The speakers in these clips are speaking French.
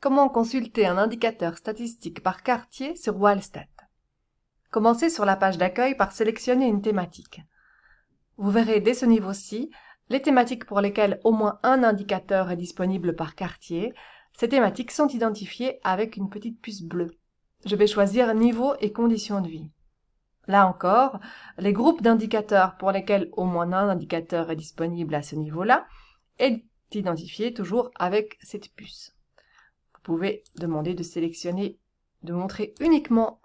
Comment consulter un indicateur statistique par quartier sur Wallstat? Commencez sur la page d'accueil par sélectionner une thématique. Vous verrez dès ce niveau-ci les thématiques pour lesquelles au moins un indicateur est disponible par quartier. Ces thématiques sont identifiées avec une petite puce bleue. Je vais choisir niveau et conditions de vie. Là encore, les groupes d'indicateurs pour lesquels au moins un indicateur est disponible à ce niveau-là est identifié toujours avec cette puce. Vous pouvez demander de sélectionner, de montrer uniquement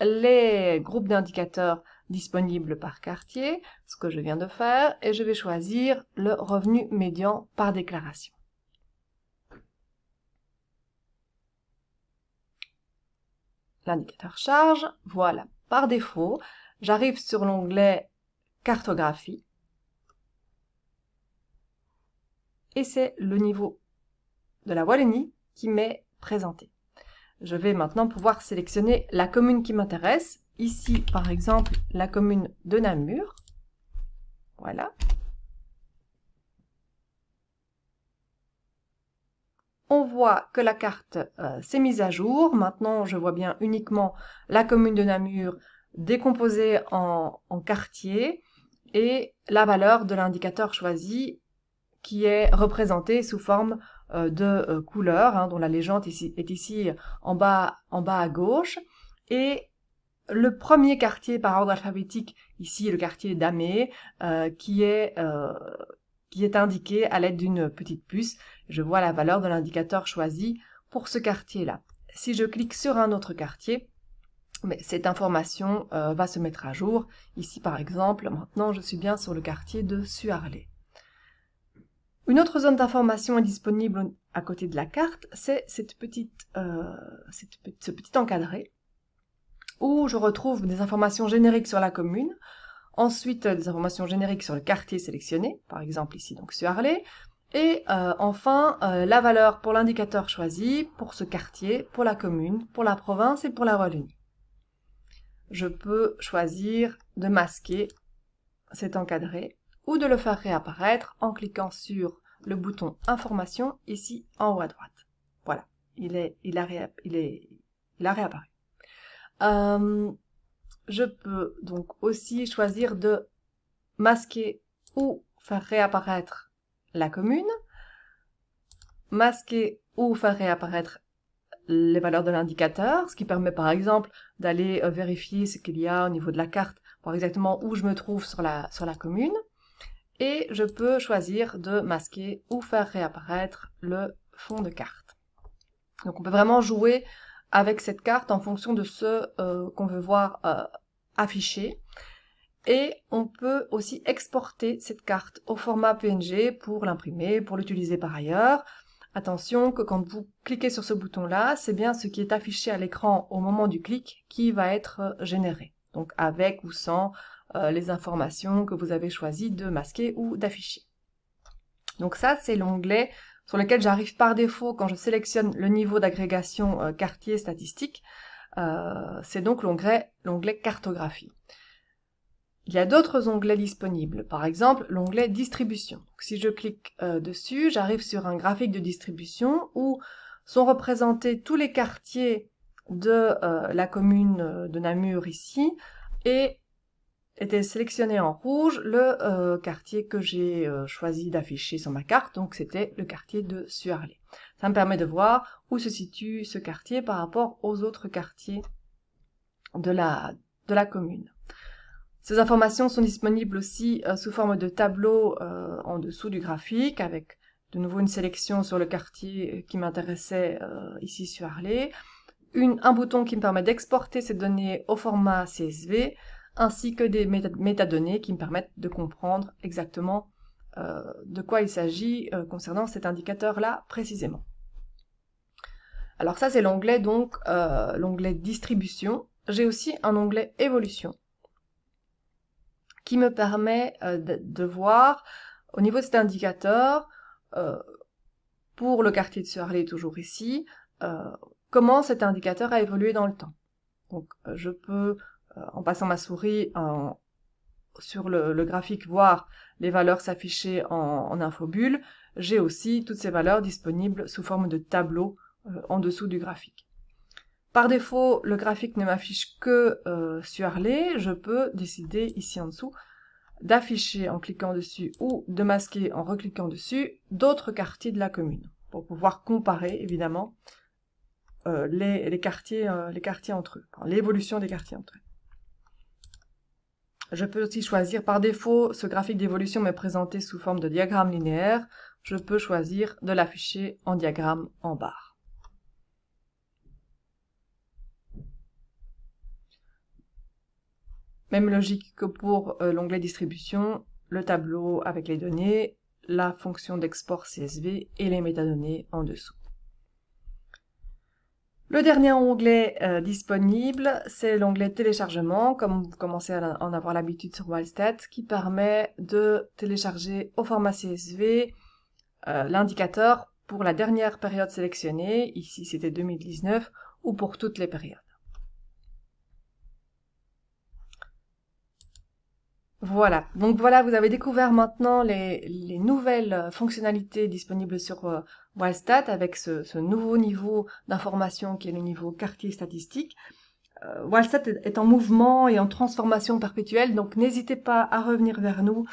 les groupes d'indicateurs disponibles par quartier, ce que je viens de faire, et je vais choisir le revenu médian par déclaration. L'indicateur charge, voilà. Par défaut, j'arrive sur l'onglet cartographie et c'est le niveau de la Wallonie qui m'est présenté. Je vais maintenant pouvoir sélectionner la commune qui m'intéresse. Ici, par exemple, la commune de Namur. Voilà. On voit que la carte s'est mise à jour. Maintenant, je vois bien uniquement la commune de Namur décomposée en quartiers et la valeur de l'indicateur choisi qui est représentée sous forme de couleur, dont la légende est ici en bas à gauche. Et le premier quartier par ordre alphabétique, ici le quartier d'Amé, qui est indiqué à l'aide d'une petite puce. Je vois la valeur de l'indicateur choisi pour ce quartier-là. Si je clique sur un autre quartier, cette information va se mettre à jour. Ici, par exemple, maintenant, je suis bien sur le quartier de Suarlé. Une autre zone d'information est disponible à côté de la carte, c'est ce petit encadré où je retrouve des informations génériques sur la commune, ensuite des informations génériques sur le quartier sélectionné, par exemple ici donc Suarlé, et enfin la valeur pour l'indicateur choisi, pour ce quartier, pour la commune, pour la province et pour la Wallonie. Je peux choisir de masquer cet encadré ou de le faire réapparaître en cliquant sur le bouton Information ici en haut à droite. Voilà, il a réapparu. Je peux donc aussi choisir de masquer ou faire réapparaître la commune, masquer ou faire réapparaître les valeurs de l'indicateur, ce qui permet par exemple d'aller vérifier ce qu'il y a au niveau de la carte, voir exactement où je me trouve sur la commune. Et je peux choisir de masquer ou faire réapparaître le fond de carte. Donc on peut vraiment jouer avec cette carte en fonction de ce qu'on veut voir affiché. Et on peut aussi exporter cette carte au format PNG pour l'imprimer, pour l'utiliser par ailleurs. Attention que quand vous cliquez sur ce bouton-là, c'est bien ce qui est affiché à l'écran au moment du clic qui va être généré. Donc avec ou sans les informations que vous avez choisi de masquer ou d'afficher. Donc ça, c'est l'onglet sur lequel j'arrive par défaut quand je sélectionne le niveau d'agrégation quartier statistique. C'est donc l'onglet cartographie. Il y a d'autres onglets disponibles, par exemple l'onglet distribution. Donc, si je clique dessus, j'arrive sur un graphique de distribution où sont représentés tous les quartiers de la commune de Namur ici, et était sélectionné en rouge le quartier que j'ai choisi d'afficher sur ma carte, donc c'était le quartier de Suarlé. Ça me permet de voir où se situe ce quartier par rapport aux autres quartiers de la commune. Ces informations sont disponibles aussi sous forme de tableau en dessous du graphique, avec de nouveau une sélection sur le quartier qui m'intéressait ici Suarlé, un bouton qui me permet d'exporter ces données au format CSV, ainsi que des métadonnées qui me permettent de comprendre exactement de quoi il s'agit concernant cet indicateur-là précisément. Alors ça c'est l'onglet donc l'onglet distribution. J'ai aussi un onglet évolution qui me permet de voir au niveau de cet indicateur, pour le quartier de Suarlé toujours ici, comment cet indicateur a évolué dans le temps. Donc je peux, en passant ma souris sur le graphique, voir les valeurs s'afficher en infobulle. J'ai aussi toutes ces valeurs disponibles sous forme de tableau en dessous du graphique. Par défaut, le graphique ne m'affiche que sur Harley. Je peux décider ici en dessous d'afficher en cliquant dessus ou de masquer en recliquant dessus d'autres quartiers de la commune pour pouvoir comparer évidemment les quartiers entre eux, l'évolution des quartiers entre eux. Je peux aussi choisir, par défaut, ce graphique d'évolution m'est présenté sous forme de diagramme linéaire. Je peux choisir de l'afficher en diagramme en barre. Même logique que pour l'onglet distribution, le tableau avec les données, la fonction d'export CSV et les métadonnées en dessous. Le dernier onglet disponible, c'est l'onglet téléchargement, comme vous commencez à en avoir l'habitude sur Wildestat, qui permet de télécharger au format CSV l'indicateur pour la dernière période sélectionnée, ici c'était 2019, ou pour toutes les périodes. Voilà, donc voilà, vous avez découvert maintenant les nouvelles fonctionnalités disponibles sur Wildestat avec ce nouveau niveau d'information qui est le niveau quartier statistique. Wildestat est en mouvement et en transformation perpétuelle, donc n'hésitez pas à revenir vers nous.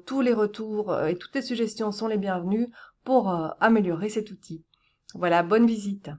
Tous les retours et toutes les suggestions sont les bienvenus pour améliorer cet outil. Voilà, bonne visite.